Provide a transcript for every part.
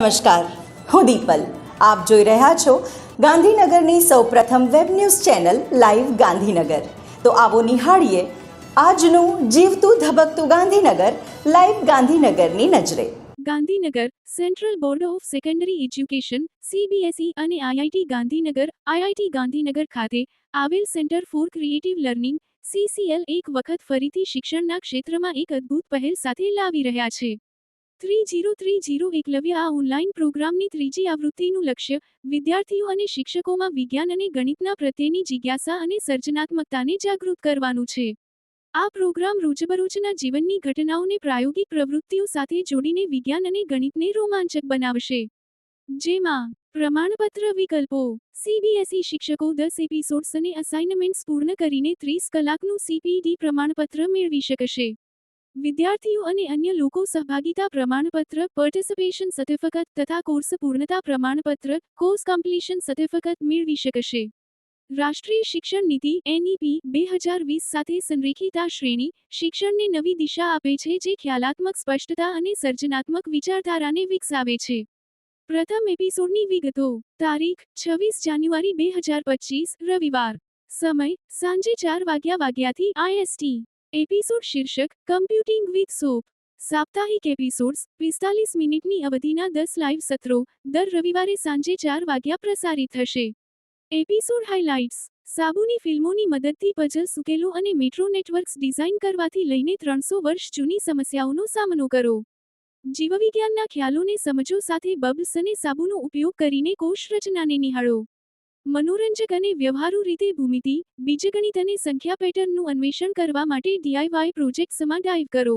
નમસ્કાર, હું દીપલ. આપ જોઈ રહ્યા છો ગાંધીનગરની સૌપ્રથમ web news channel live Gandhinagar. તો આવો નિહાળીએ આજનું જીવતું ધબકતું ગાંધીનગર લાઈવ ગાંધીનગરની નજરે. Gandhinagar central board of secondary education CBSE અને IIT ગાંધીનગર ખાતે આવેલ centre for creative learning CCL એક વખત ફરીથી શિક્ષણના ક્ષેત્રમાં એક અદ્ભુત પહેલ સાથે લાવી રહ્યા છે. 3030 એકલવ્ય આ ઓનલાઈન પ્રોગ્રામની ત્રીજી આવૃત્તિનું લક્ષ્ય વિદ્યાર્થીઓ અને શિક્ષકોમાં વિજ્ઞાન અને ગણિતના પ્રત્યેની જિજ્ઞાસા અને સર્જનાત્મકતાને જાગૃત કરવાનું છે. આ પ્રોગ્રામ રોજબરોજના જીવનની ઘટનાઓને પ્રાયોગિક પ્રવૃત્તિઓ સાથે જોડીને વિજ્ઞાન અને ગણિતને રોમાંચક બનાવશે. જેમાં પ્રમાણપત્ર વિકલ્પો: CBSE શિક્ષકો 10 એપિસોડ્સ અને અસાઇનમેન્ટ્સ પૂર્ણ કરીને 30 કલાકનું CPD પ્રમાણપત્ર મેળવી શકશે. વિદ્યાર્થીઓ અને અન્ય લોકો સહભાગિતા પ્રમાણપત્ર, પાર્ટિસિપેશન સર્ટિફિકેટ તથા કોર્સ પૂર્ણતા પ્રમાણપત્ર, કોર્સ કમ્પ્લીશન સર્ટિફિકેટ મેળવી શકશે. રાષ્ટ્રીય શિક્ષણ નીતિ NEP 2020 સાથે સંરેખિત આ શ્રેણી શિક્ષણને નવી દિશા આપે છે, જે ખ્યાલાત્મક સ્પષ્ટતા અને સર્જનાત્મક વિચારધારાને વિકસાવે છે. પ્રથમ એપિસોડની વિગતો: તારીખ 26 જાન્યુઆરી 2025 રવિવાર. સમય સાંજે 4 વાગ્યાથી IST. એપિસોડ શીર્ષક: કમ્પ્યુટિંગ વિથ સોપ. સાપ્તાહિક એપિસોડ્સ 45 મિનિટની અવધિના 10 લાઇવ સત્રો દર રવિવારે સાંજે 4 વાગ્યા પ્રસારિત થશે. એપિસોડ હાઇલાઇટ્સ: સાબુની ફિલ્મોની મદદથી પઝલ્સ ઉકેલો અને મેટ્રો નેટવર્ક્સ ડિઝાઇન કરવાથી લઈને 300 વર્ષ જૂની સમસ્યાઓનો સામનો કરો. જીવવિજ્ઞાનના ખ્યાલોને સમજો સાથે બબ્સ અને સાબુનો ઉપયોગ કરીને કોષ રચનાને નિહાળો. મનોરંજક અને વ્યવહારુ રીતે ભૂમિતિ, બીજગણિત અને સંખ્યા પેટર્નનું અન્વેષણ કરવા માટે DIY પ્રોજેક્ટ્સમાં ડાઇવ કરો.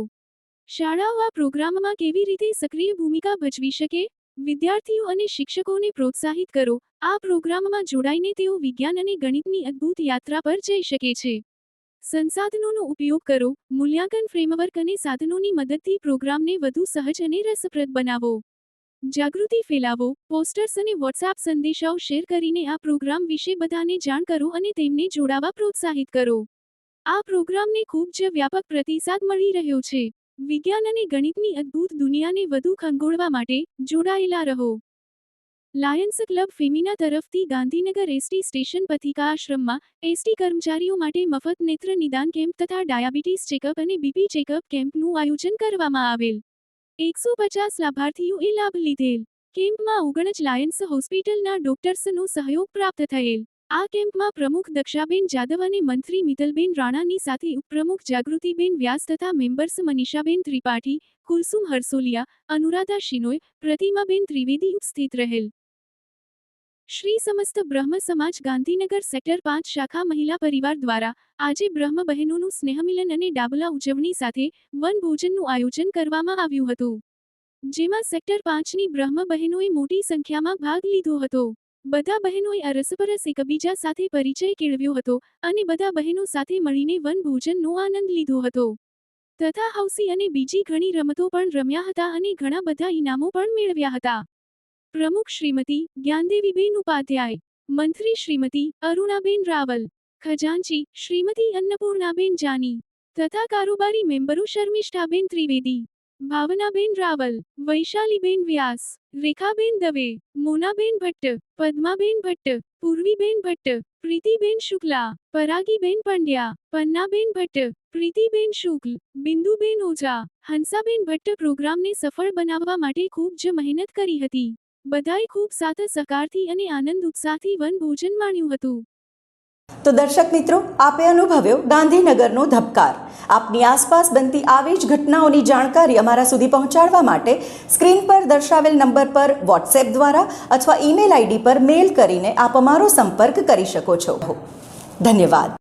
શાળાઓ આ પ્રોગ્રામમાં કેવી રીતે સક્રિય ભૂમિકા ભજવી શકે? વિદ્યાર્થીઓ અને શિક્ષકોને પ્રોત્સાહિત કરો. આ પ્રોગ્રામમાં જોડાઈને તેઓ વિજ્ઞાન અને ગણિતની અદ્ભુત યાત્રા પર જઈ શકે છે. સંસાધનોનો ઉપયોગ કરો. મૂલ્યાંકન ફ્રેમવર્ક અને સાધનોની મદદથી પ્રોગ્રામને વધુ સહજ અને રસપ્રદ બનાવો. જાગૃતિ ફેલાવો. પોસ્ટર્સ અને WhatsApp સંદેશાઓ શેર કરીને આ પ્રોગ્રામ વિશે બધાને જાણ કરો અને તેમને જોડાવા પ્રોત્સાહિત કરો. આ પ્રોગ્રામને ખૂબ જ વ્યાપક પ્રતિસાદ મળી રહ્યો છે. વિજ્ઞાન અને ગણિતની અદ્ભુત દુનિયાને વધુ ખંગોળવા માટે જોડાયેલા રહો. લાયન્સ ક્લબ ફેમિના તરફથી ગાંધીનગર ST સ્ટેશન પથિકા આશ્રમમાં ST કર્મચારીઓ માટે મફત નેત્ર નિદાન કેમ્પ તથા ડાયાબિટીસ ચેકઅપ અને BP ચેકઅપ કેમ્પનું આયોજન કરવામાં આવેલ. 150 લાભાર્થીઓએ લાભ લીધેલ. કેમ્પમાં 39 લાયન્સ હોસ્પિટલના ડોક્ટર્સનો સહયોગ પ્રાપ્ત થયેલ. આ કેમ્પમાં પ્રમુખ દક્ષાબેન જાદવ અને મંત્રી મિતલબેન રાણાની સાથે ઉપપ્રમુખ જાગૃતિબેન વ્યાસ તથા મેમ્બર્સ મનીષાબેન ત્રિપાઠી, કુલસુમ હરસોલિયા, અનુરાધા શિનોય, પ્રતિમાબેન ત્રિવેદી ઉપસ્થિત રહેલ. શ્રી સમસ્ત બ્રહ્મ સમાજ ગાંધીનગર સેક્ટર 5 શાખા મહિલા પરિવાર દ્વારા આજે બ્રહ્મ બહેનોનું સ્નેહમિલન અને ડાબલા ઉજવણી સાથે વનભોજનનું આયોજન કરવામાં આવ્યું હતું. જેમાં સેક્ટર 5ની બ્રહ્મ બહેનોએ મોટી સંખ્યામાં ભાગ લીધો હતો. બધા બહેનોએ અરસપરસ એકબીજા સાથે પરિચય કેળવ્યો હતો અને બધા બહેનો સાથે મળીને વનભોજનનો આનંદ લીધો હતો. તથા હાઉસી અને બીજી ઘણી રમતો પણ રમ્યા હતા અને ઘણા બધા ઇનામો પણ મેળવ્યા હતા. પ્રમુખ શ્રીમતી જ્ઞાનદેવીબેન ઉપાધ્યાય, મંત્રી શ્રીમતી અરુણાબેન રાવલ, ખજાનચી શ્રીમતી અન્નપૂર્ણાબેન જાની તથા કારોબારી મેમ્બરો શર્મિષ્ઠાબેન ત્રિવેદી, ભાવનાબેન રાવલ, વૈશાલીબેન વ્યાસ, રેખાબેન દવે, મોનાબેન ભટ્ટ, પદ્માબેન ભટ્ટ, પૂર્વીબેન ભટ્ટ, પ્રીતિબેન શુક્લા, પરાગીબેન પંડ્યા, પન્નાબેન ભટ્ટ, પ્રીતિબેન શુક્લ, બિંદુબેન ઓઝા, હંસાબેન ભટ્ટ પ્રોગ્રામને સફળ બનાવવા માટે ખૂબ જ મહેનત કરી હતી. બધાએ ખૂબ સાથ સહકારથી અને આનંદ ઉત્સાહથી વનભોજન માણ્યું હતું. તો દર્શક મિત્રો, આપે અનુભવ્યો ગાંધીનગરનો ધબકાર. આપની આસપાસ બનતી આવી જ ઘટનાઓની જાણકારી અમારા સુધી પહોંચાડવા માટે સ્ક્રીન પર દર્શાવેલ નંબર પર WhatsApp દ્વારા અથવા ઈમેલ ID પર મેલ કરીને આપ અમારો સંપર્ક કરી શકો છો. ધન્યવાદ.